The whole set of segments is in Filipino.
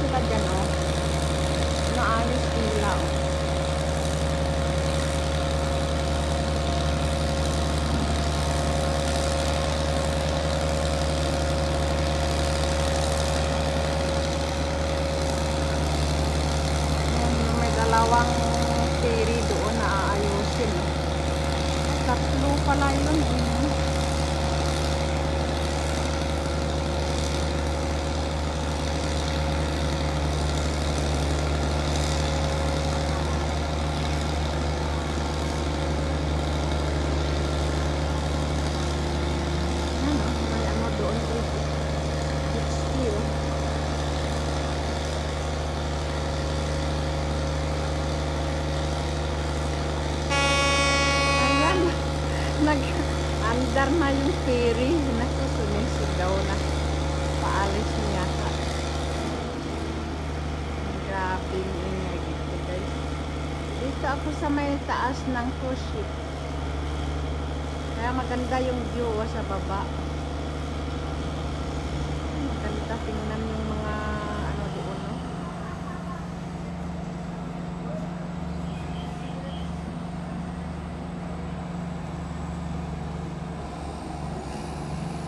sila dyan, oh. Naayos nila, oh. May dalawang ferry doon na aayusin. Tatlo pala yun, eh. Nag-andar na yung ferry. Nakusunisigaw na. Paalis niya ka. Grabe yung ingay dito, guys. Dito ako sa may taas ng cruise ship. Kaya maganda yung view sa baba. Maganda tingnan yung mga ano doon, no?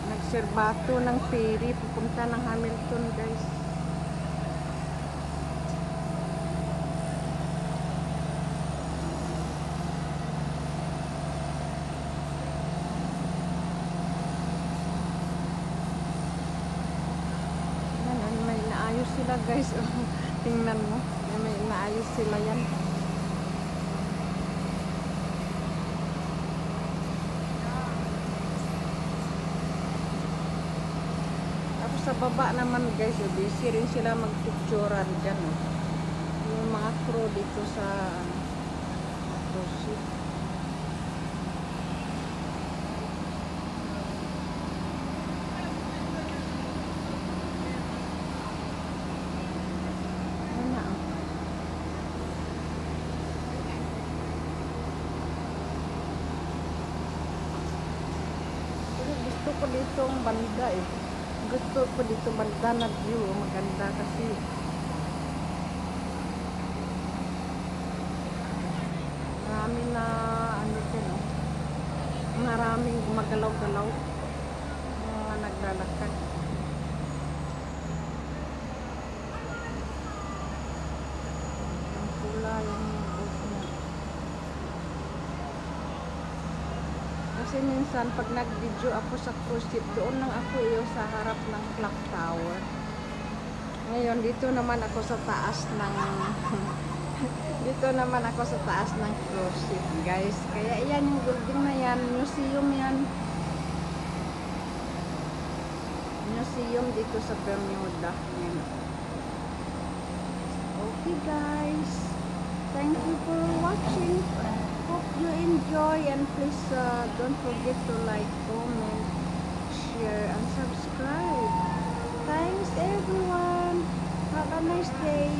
Nagserbato ng ferry pupunta ng Hamilton, guys. May naayos sila, guys. Tingnan mo, may naayos sila yan. Sa baba naman, guys, busy rin sila magpicturean dyan, oh. Yung mga crew dito sa cruise ship. Ano, oh. Pero gusto ko dito ang banda, eh. Gusto ko dito banda na view, maganda kasi marami na ano din, oh. Maraming gumagalaw-galaw, mga naglalakad. Yung pula yung boat niya. Kasi minsan pag nag-video ako sa cruise ship, doon lang ako sa harap ng clock tower. Ngayon dito naman ako sa taas ng dito naman ako sa taas ng cruise ship, guys. Kaya yan yung building na yan, museum yan. Museum dito sa Bermuda. Yan. Okay, guys. Thank you for watching. Hope you enjoy, and please don't forget to like, comment, share, and subscribe. Thanks everyone. Have a nice day.